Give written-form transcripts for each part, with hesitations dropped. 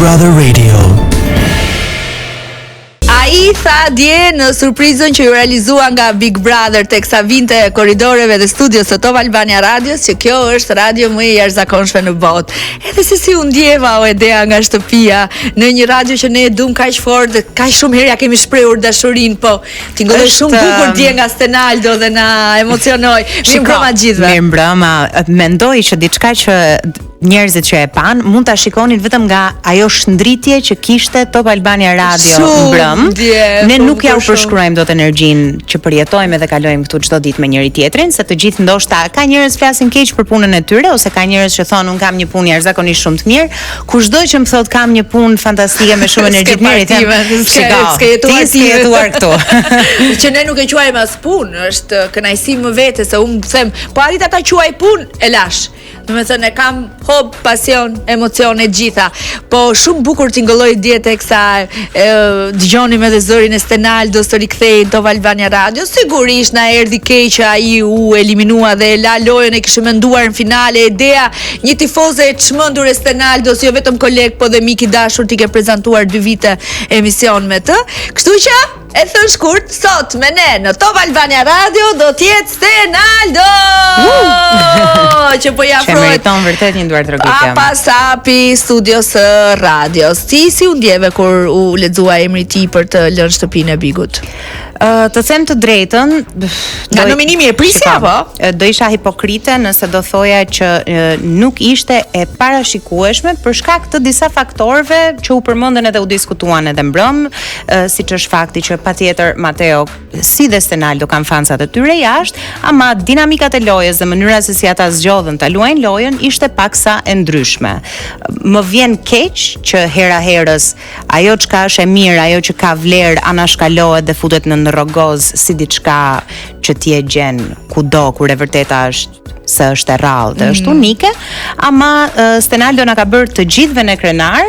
Brother Radio. Ai tha dje në surprizën që ju realizua nga Big Brother teksa vinte korridoreve dhe studios të Top Albania Radios që kjo është radio më e jashtëzakonshme në botë. Edhe se si u ndjeva o Edea nga shtëpia në një radio që ne e dum kaq fort dhe kaq shumë herë ja kemi shprehur dashurinë, po tingëlloi shumë bukur dje nga Stenaldo dhe na emocionoi. Mirëmbrëma gjithëve. Mirëmbrëma. Mendoj që diçka që njerëzit që e pan mund ta shikonin vetëm nga ajo shndritje që kishte Top Albania Radio mbrëm. Ne nuk ja u përshkruajmë dot energjinë që përjetojmë dhe kalojmë këtu çdo ditë me njëri tjetrin, se të gjithë ndoshta ka njerëz flasin keq për punën e tyre ose ka njerëz që thonë un kam një punë jashtëzakonisht shumë të mirë. Kushdo që më thot kam një punë fantastike me shumë energji të mirë, s'ke jetuar këtu. Që ne nuk e quajmë as punë, është kënaqësi më vete se un them, po arrita ta quaj punë, e lash. Do të thënë kam hob, pasion, emocione gjitha. Po shumë bukur tingëlloi dje teksa dëgjonim edhe zërin e Stenaldos të rikthehej Top Albania Radio. Sigurisht na erdhi keq që ai u eliminua dhe la lojën e kishte menduar në finale. Edea, një tifoze e çmendur e Stenaldos, jo vetëm koleg, po dhe mik i dashur, ti ke prezantuar 2 vite emision me të. Kështu që e thën shkurt, sot me ne në Top Albania Radio do t'jetë Stenaldo! Që po i afrohet. Meriton vërtet një duar trokitje. Apasapi studios radios. Ti si u ndjeve kur u lexua emri i tij për të lënë shtëpinë e Bigut? Të them të drejtën, nga nominimi e prisja apo? Do isha hipokrite nëse do thoja që nuk ishte e parashikueshme për shkak të disa faktorëve që u përmendën edhe u diskutuan edhe mbrëm, siç është fakti që patjetër Mateo si dhe Stenaldo kanë fansat e tyre jashtë, ama dinamikat e lojës dhe mënyra se si ata zgjodhen ta luajnë lojën ishte paksa e ndryshme. Më vjen keq që hera herës ajo çka është e mirë, ajo që ka vlerë anashkalohet dhe futet në rrogoz si diçka që ti e gjen kudo kur e vërteta është se është e rrallë dhe është unike, ama Stenaldo na ka bërë të gjithëve në krenar,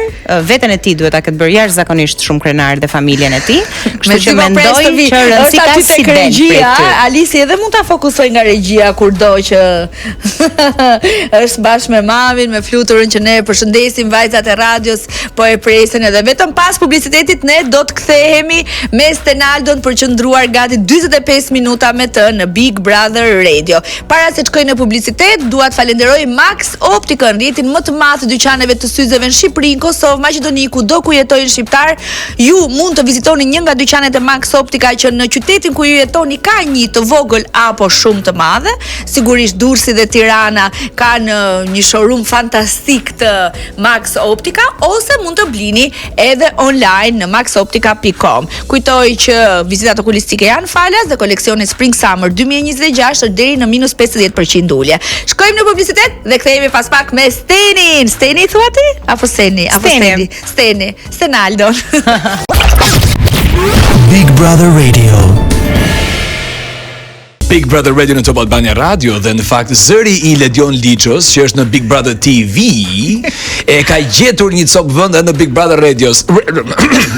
veten e tij duhet ta ketë bërë jashtëzakonisht shumë krenar dhe familjen e tij, kështu që mendoj që rëndësika si regjia, Alisi edhe mund ta fokusoj nga regjia kurdo që është bashkë me mamin, me fluturën që ne përshëndesim vajzat e radios, po e presin edhe vetëm pas publicitetit ne do të kthehemi me Stenaldon për qëndruar gati 45 minuta me të në Big Brother Radio. Para se të shkoj në publicitet, dua të falenderoj Max Optikën, rrjetin më të madh të dyqaneve të syzeve në Shqipëri, në Kosovë, Maqedoni, kudo ku jetojnë shqiptar. Ju mund të vizitoni një nga dyqanet e Max Optika që në qytetin ku ju jetoni ka një të vogël apo shumë të madhe. Sigurisht Durrësi dhe Tirana kanë një showroom fantastik të Max Optika, ose mund të blini edhe online në maxoptika.com. Kujtoj që vizitat okulistike janë falas dhe koleksioni Spring Summer 2026 është deri në -50% ulje. Shkojmë në publicitet dhe kthehemi pas pak me Stenin. Steni thua ti? Apo Steni? Apo Steni? Steni. Stenaldo. Big Brother Radio. Big Brother Radio në Top Albania Radio dhe në fakt zëri i Ledion Liços që është në Big Brother TV e ka gjetur një copë vende në Big Brother Radios.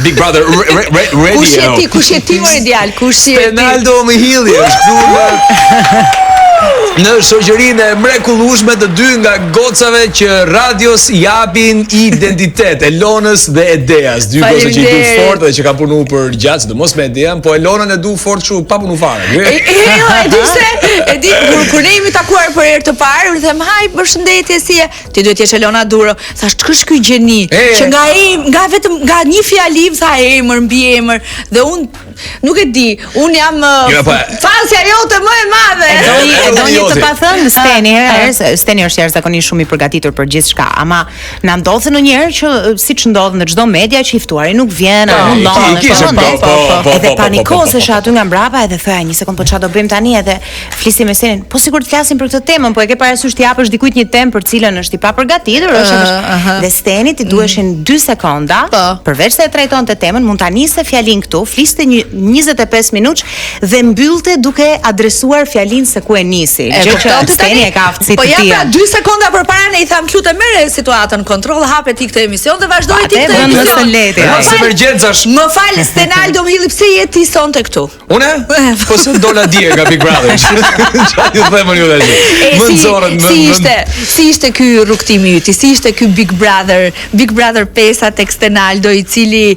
Big Brother Radio. Kush je ti më ideal? Kush je ti? Stenaldo më hidhi është në shoqërinë e mrekullueshme të dy nga gocave që radios japin identitet, Elonës dhe Edeas, dy goca që i du fort dhe që ka punu për gjatë, sidomos me Edean, po Elonën e du fort kështu pa punu fare. E di kur ne jemi takuar për herë të parë, u them haj, përshëndetje, si je? Ti duhet jesh Elona Duro. Thash ç'është ky gjeni? Që nga vetëm nga një fjali tha emër mbi emër dhe un nuk e di, un jam fansja jote më e madhe. Do një të pa thënë Steni, Steni është jashtëzakonisht shumë i përgatitur për gjithçka, ama na ndodh ndonjëherë që siç ndodh në çdo media që i ftuari nuk vjen, edhe panikosesha aty nga mbrapa edhe thoya një sekond, po çfarë do bëjmë tani, edhe flisim me Stenin. Po sigurt të flasim për këtë temën, po e ke parasysh të japësh dikujt një temë për cilën është i papërgatitur, dhe Steni ti duheshin 2 sekonda, përveç se e trajtonte temën, mund ta nisë fjalin këtu, fliste 25 minutë dhe mbyllte duke adresuar fjalin se ku e nisi. gjë që Steni e ka aftësitë Po të ja tija. pra 2 sekonda përpara ne I tham lutem merre situatën kontroll, hape ti këtë emision dhe vazhdoi ti këtë bën emision. më lehti. Mas emergjencash. Më fal Stenaldo Milli, pse je ti sonte këtu? Une? Po se dola dje nga Big Brother. Çfarë ju them unë tash? Më nxorën, si ishte ky rrugtimi yti? Si ishte ky Big Brother 5 tek Stenaldo I cili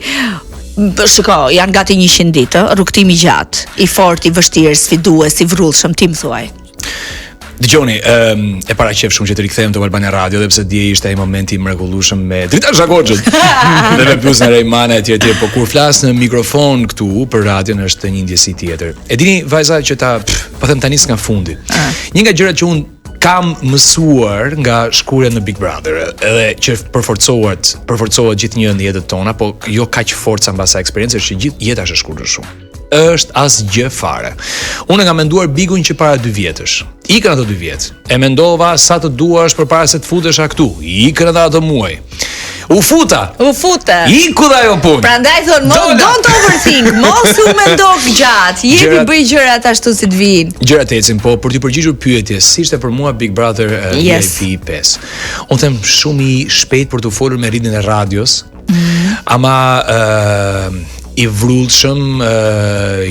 shiko, janë gati 100 ditë, rrugtimi gjatë, I fortë, I vështirë, sfidues, I vrullshëm, ti më thuaj. Dgjoni, e paraqef shumë që të rikthehem te Albania Radio dhe pse dje ishte ai momenti I mrekullueshëm me Drita Zhakoxhët. Dhe me Plus në Rejmane etj, po kur flas në mikrofon këtu për radion është një ndjesi tjetër. E dini vajza që po them tani s'ka fundi. Një nga gjërat që un kam mësuar nga shkurja në Big Brother, edhe që përforcohet gjithnjë në jetën tona, po jo kaq forca mbas asaj eksperiencë që gjithë jeta është e shkurtër shumë. Është asgjë fare. Unë kam menduar Bigun që para 2 vjetësh. Ikën ato 2 vjet. E mendova sa të duash përpara se të futesha këtu. Ikën ato muaj. U futa. Iku dhe ajo punë. Prandaj thon, don't overthink, mos u mendo gjatë. Jepi bëj gjërat ashtu si të vijnë. Gjërat ecin, po për t'i përgjigjur pyetjes, si ishte për mua Big Brother VIP 5. Unë them shumë I shpejt për të folur me ritmin e radios. Ama I vrullshëm,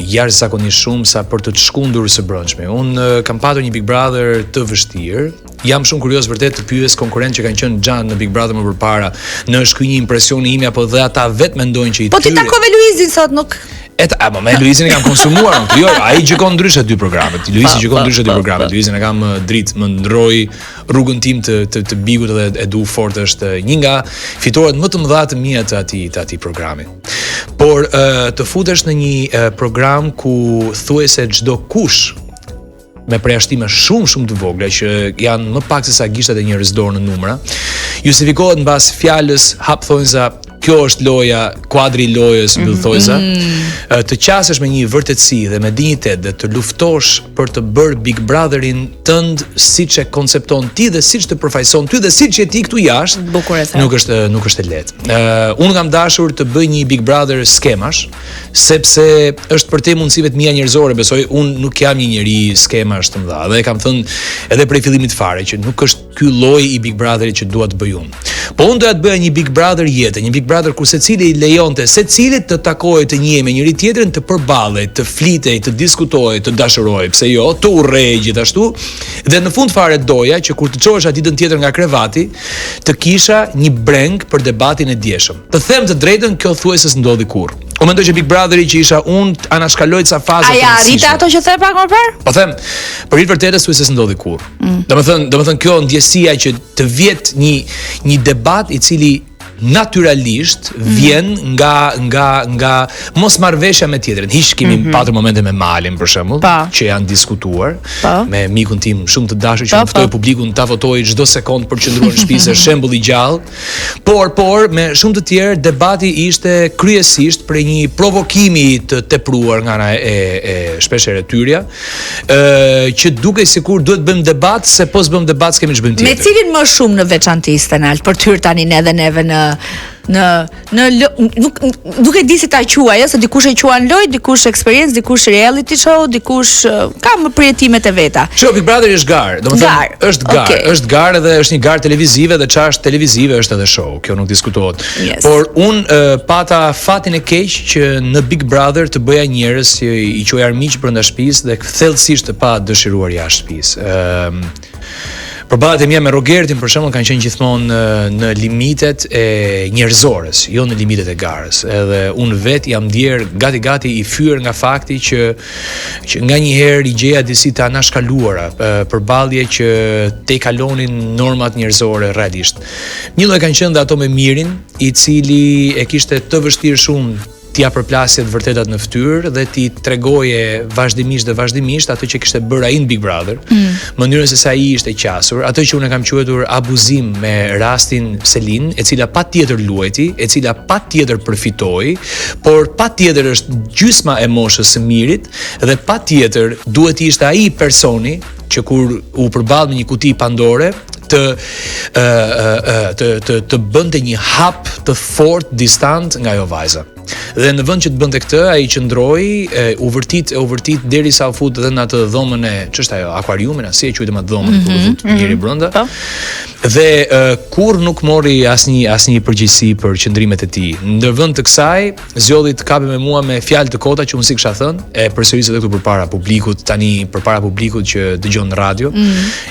jashtëzakonisht shumë sa për të shkundur së brendshme. Unë kam patur një Big Brother të vështirë. Jam shumë kurioz vërtet të pyes konkurrentë që kanë qenë xhan në Big Brother më përpara. Në është ky një impresion I imi apo dhe ata vetë mendojnë që I Po ti takove Luizin sot nuk. Me Luizin e kam konsumuar unë. Jo, ai gjikon ndryshe 2 programet. Luizi gjikon ndryshe 2 programet. Luizin e kam dritë, më ndroi rrugën tim të Bigut dhe e du fort, është një nga fitoret më të mëdha të mia të atij programi. Por të futesh në një program ku thuajse çdo kush me përjashtime shumë të vogla që janë më pak se sa gishtat e njerëz dorë në numra, justifikohet mbas fjalës hapthonjza, kjo është loja, kuadri I lojës, mbyllthojza, të qasesh me një vërtetësi dhe me dinjitet dhe të luftosh për të bërë Big Brotherin tënd siç e koncepton ti dhe siç të përfaqëson ty dhe siç je ti këtu jashtë. Nuk është e lehtë. Unë kam dashur të bëj një Big Brother skemash, sepse është për te mundësive të mia njerëzore, besoj, unë nuk jam një njeri skemash të mëdha dhe kam thënë edhe prej fillimit fare që nuk është ky lloj I Big Brotherit që dua të bëj unë. Po unë doja të bëja një Big Brother jetë, një Big Brother ku secili I lejonte secilit të takojë të njihej me njëri tjetrin, të përballej, të flitej, të diskutojë, të dashurojë, pse jo, të urrejë gjithashtu. Dhe në fund fare doja që kur të çohesh ditën tjetër nga krevati, të kisha një breng për debatin e dieshëm. Të them të drejtën, kjo thuajse s'ndodhi kurrë. Unë mendoj që Big Brotheri që isha unë anashkaloj ca faza të rëndësishme. A arrita ato që the pak më parë? Po them, për hir vërtetës thuajse s'ndodhi kurrë. Domethënë kjo ndjesia që të vjet një debat I cili naturalisht vjen nga mosmarrveshja me tjetrin. Hiç kemi patur momente me Malin për shembull, që janë diskutuar me mikun tim shumë të dashur që më ftoi publikun ta votojë çdo sekond për qëndruar në shtëpi, është shembull I gjallë. Por me shumë të tjerë debati ishte kryesisht për një provokimi të tepruar nga ana e shpeshherë Tyrja, që dukej sikur duhet bëjmë debat, se po s'bëm debat s'kemi ç'bëjmë tjetër. Me cilin më shumë në veçantë Stenal për të hyrë tani edhe neve nuk e di si ta quaj, se dikush e quan lojë, dikush experience, dikush reality show, dikush ka më përjetimet e veta. Show Big Brother është garë, domethënë është garë dhe është një garë televizive dhe çfarë është televizive është edhe show, kjo nuk diskutohet. Por un pata fatin e keq që në Big Brother të bëja njerëz që I quaj armiq brenda shtëpisë dhe thellësisht të pa dëshiruar jashtë shtëpisë. Përballet e mia me Rogertin për shembull kanë qenë gjithmonë në limitet e njerëzores, jo në limitet e garës. Edhe unë vet jam ndier gati I fyer nga fakti që nganjëherë I gjeja disi të anashkaluara, përballje që te kalonin normat njerëzore realisht. Një lloj kanë qenë dhe ato me Mirin, I cili e kishte të vështirë shumë t'ia përplasje të vërtetat në fytyrë dhe t'i tregoje vazhdimisht ato që kishte bërë ai në Big Brother, mënyrën se sa ai ishte qasur, ato që unë kam quajtur abuzim me rastin Selin, e cila patjetër luajti, e cila patjetër përfitoi, por patjetër është gjysma e moshës së Mirit dhe patjetër duhet ishte ai personi që kur u përball me një kuti Pandore të bënte një hap të fort distant nga ajo vajza. Dhe në vend që të bënte këtë, ai qëndroi, u vërtit derisa u fut edhe në atë dhomën e ç'është ajo, akvariumin, si e quajmë atë dhomën ku fut njëri brenda. Dhe kur nuk mori asnjë përgjegjësi për qëndrimet e tij. Ndër vend të kësaj, zgjodhi të kape me mua me fjalë të kota që unë si kisha thënë, e përsërisë edhe këtu përpara publikut, tani përpara publikut që dëgjon në radio.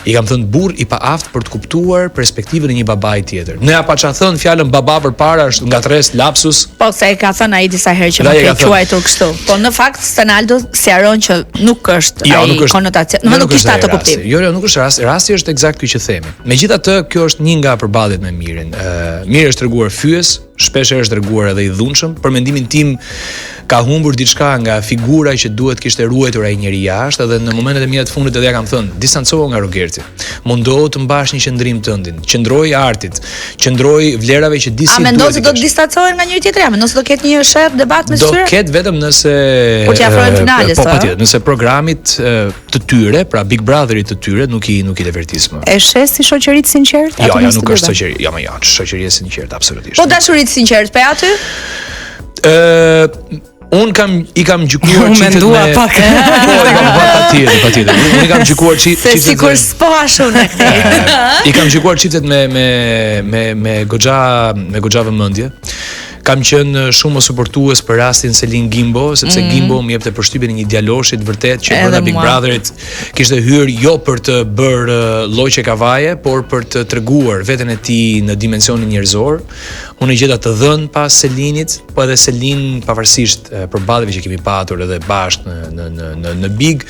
I kam thënë burr i paaft për të kuptuar perspektivën e një babai tjetër. Ne ja paça thënë fjalën baba përpara është ngatres, lapsus. Po se e ka thënë ai disa herë që më ke quajtur kështu. Po në fakt Stenaldo sqaron që nuk është ai konotacion. Nuk kishte atë kuptim. Jo, nuk është rasti. Rasti është eksakt ky që themi. Megjithatë, kjo është një nga përballjet me Mirin. Miri është treguar fyes, shpesh është treguar edhe i dhunshëm. Për mendimin tim ka humbur diçka nga figura që duhet kishte ruajtur ai njeri jashtë, edhe në momentet e mia të fundit edhe ja kam thënë, distancohu nga Rogerci. Mundohu të mbash një qendrim tëndin. Qëndroj artit, qëndroj vlerave që disi duhet. A mendon se do të distancohen nga njëri tjetri? A mendon se do ketë një sherr debat me tyre? Do ketë vetëm nëse po t'i afrohen finales. Po patjetër, nëse programit të tyre, pra Big Brotherit të tyre nuk i divertis më. E shes si shoqëri të sinqert? Jo, nuk është shoqëri. Jo, më janë shoqëri e sinqert absolutisht. Po dashuri të sinqert pe aty? Un i kam gjykuar çiftet me pak. Patjetër. Un i kam gjykuar çiftet. Sikur s'po ashun e këtë. I kam gjykuar çiftet me goxha vëmendje. Kam qenë shumë suportues për rastin Selin Gimbo, sepse Gimbo më jepte përshtypjen e një djaloshi të vërtet që brenda Big Brotherit kishte hyrë jo për të bërë lloqe kavaje, por për të treguar veten e tij në dimensionin njerëzor. Unë gjeta të dhënë pas Selinit, po edhe Selin pavarësisht përballjeve që kemi patur edhe bashkë në Big,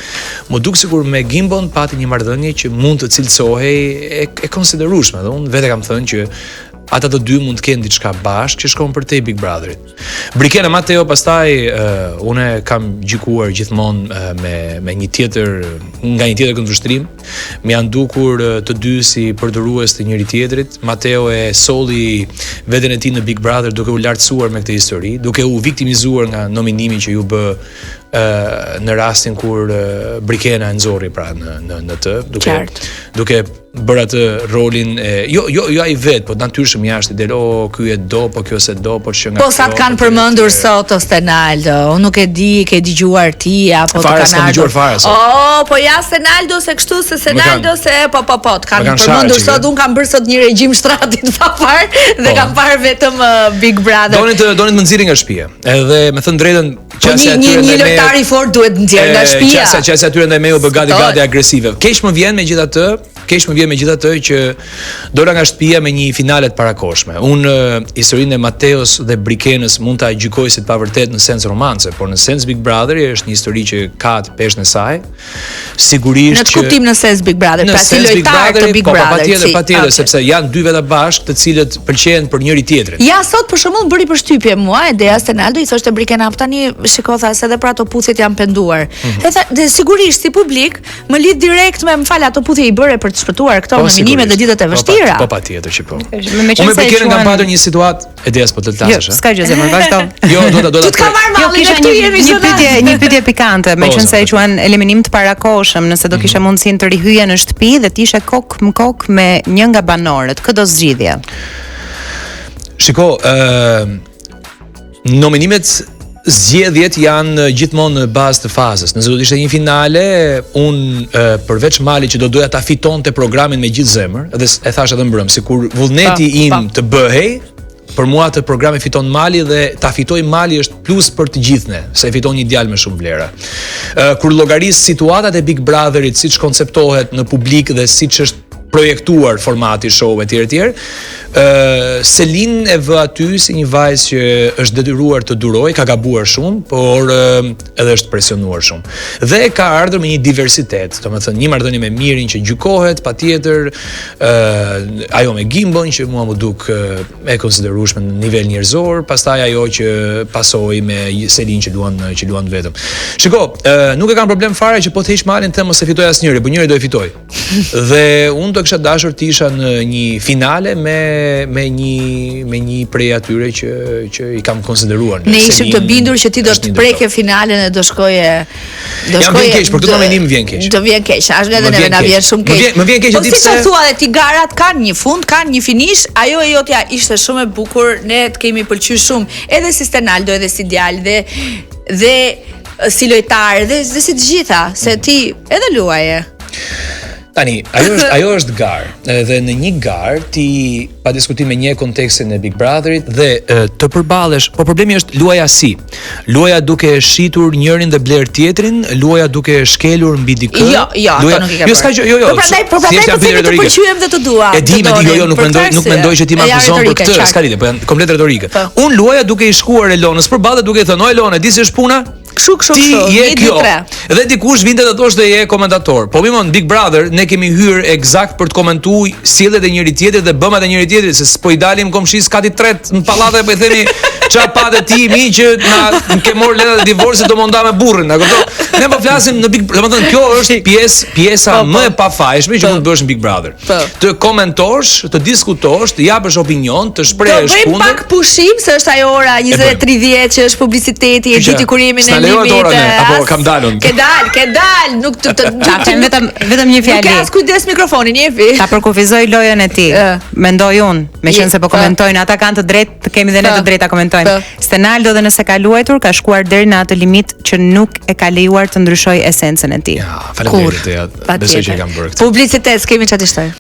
më duk sikur me Gimbon pati një marrëdhënie që mund të cilësohej e konsiderueshme, dhe unë vetë kam thënë që ata të dy mund të kenë diçka bashkë që shkon për te Big Brotherit. Brikena Mateo pastaj unë kam gjykuar gjithmonë me një tjetër këndvështrim. Më janë dukur të dy si përdorues të njëri tjetrit. Mateo e solli veten e tij në Big Brother duke u lartësuar me këtë histori, duke u viktimizuar nga nominimi që ju bë në rastin kur Brikena e nxorri pra në të, duke bërë atë rolin jo ai vet, po natyrisht jashtë del ky e do, po kjo se do, po që nga po sa të kanë përmendur sot Stenaldo, unë nuk e di, ke dëgjuar ti apo të kanë ardhur. Po ja Stenaldo se kështu se Stenaldo se po të kanë përmendur sot, unë kam bërë sot një regjim shtratit pa parë dhe kam parë vetëm Big Brother. Donin të nxirrin nga shtëpia. Edhe me thënë drejtën, qasja e tyre ndaj një lojtar i fortë duhet nxjerrë nga shtëpia. Qasja e tyre ndaj meju bë gati agresive. Keq më vjen megjithatë që dola nga shtëpia me një finale të parakoshme. Unë historinë e Mateos dhe Brikenës mund ta gjykoj si të pavërtet në sens romance, por në sens Big Brother është një histori që ka të peshën e saj. Sigurisht në të kuptim në sens Big Brother, pra si lojtar të Big Brother. Patjetër, sepse janë dy veta bashkë të cilët pëlqejnë për njëri tjetrin. Ja sot për shembull bëri përshtypje mua ideja Stenaldo, i thoshte Brikena, tani shiko tha se edhe për ato puthjet janë penduar. Dhe sigurisht si publik më lidh direkt me ato puthje i bëre për të shpëtuar këto nominime dhe ditët e vështira. Po patjetër që po. Unë me Brikena kam pasur një situatë ideas po të ltasesh. Jo, s'ka gjë zemër, vazhdo. Jo, do ta. Ti ka marrë mallin këtu jemi një pyetje pikante, meqense e quan eliminim të parakoshëm, nëse do kishe mundësinë të rihyje në shtëpi dhe të ishe kokë më kokë me një nga banorët, kë do zgjidhje? Shiko, nominimet zgjedhjet janë gjithmonë në bazë të fazës. Nëse do të ishte një finale, unë përveç Malit që do doja ta fitonte programin me gjithë zemër, edhe e thash edhe mbrëm, sikur vullneti im të bëhej, për mua të programi fiton Mali dhe ta fitoj Mali është plus për të gjithë, se fiton një djalë me shumë vlera. Kur llogaris situatat e Big Brotherit, siç konceptohet në publik dhe siç është projektuar formati show etj. Selin e vë aty si një vajzë që është detyruar të duroj, ka gabuar shumë, por edhe është presionuar shumë. Dhe ka ardhur me një diversitet, domethënë një marrëdhënie me Mirin që gjykohet patjetër, ajo me Gimbon që mua më duk e konsiderueshme në nivel njerëzor, pastaj ajo që pasoi me Selin që luan vetëm. Shiko, nuk e kam problem fare që po të heq Malin të mos e fitoj asnjëri, por njëri do e fitoj. Dhe unë do kisha dashur të isha në një finale me një prej atyre që i kam konsideruar. Ne ishim të bindur që ti do të preke finalen e do shkoje. Jam vjen keq, për këtë momentin më vjen keq. Do vjen keq, ashtu edhe neve na vjen shumë keq. Më vjen keq po di pse. pse. Po si thua, ti garat kanë një fund, kanë një finish, ajo e jotja ishte shumë e bukur, ne të kemi pëlqyer shumë, edhe si Stenaldo, edhe si djalë dhe si lojtar, dhe si të gjitha, se ti edhe luaje. Tani, ajo është garë, dhe në një garë ti pa diskutime një kontekstin e Big Brotherit dhe të përballesh, po problemi është luaja si. Luaja duke shitur njërin dhe bler tjetrin, luaja duke shkelur mbi dikë. Jo, ato nuk i ka bërë. Jo. Po prandaj të pëlqyem dhe të dua. E di, nuk mendoj që ti më akuzon për këtë, s'ka lidhje, po janë komplet retorike. Unë luaja duke i shkuar Elonës përballë duke i thënë, "O Elona, di si është puna?" Kështu. Ti je kjo. Dhe dikush vinte të thoshte je komentator. Po mimon Big Brother ne kemi hyrë eksakt për të komentuar sjelljet e njëri tjetrit dhe bëmat e njëri tjetrit, se s'po i dalim komshis kati tret në pallate po i themi çfarë patë ti mi që na ke marrë letrat e divorcit do monda me burrin, na kupton? Ne po flasim në Big Brother, domethënë kjo është pjesa më e pafajshme që mund të bësh në Big Brother. Të komentosh, të diskutosh, të japësh opinion, të shprehësh kundër. Do bëjmë pak pushim se është ajo ora 20:30 që është publiciteti, e diti kurimin e apo kam dalun. Ke dal, nuk të vetëm një fjalë. Nuk ka as kujdes mikrofonin, jepi. Ta përkufizoj lojën e ti. Mendoj unë, meqense po komentojnë, ata kanë të drejtë, të kemi dhe ne të drejtë ta komentojnë. Stenaldo dhe nëse ka luajtur, ka shkuar deri në atë limit që nuk e ka lejuar të ndryshojë esencën e tij. Ja, faleminderit. Besoj që kam bërë këtë. Publicitet, kemi çfarë të shtojmë.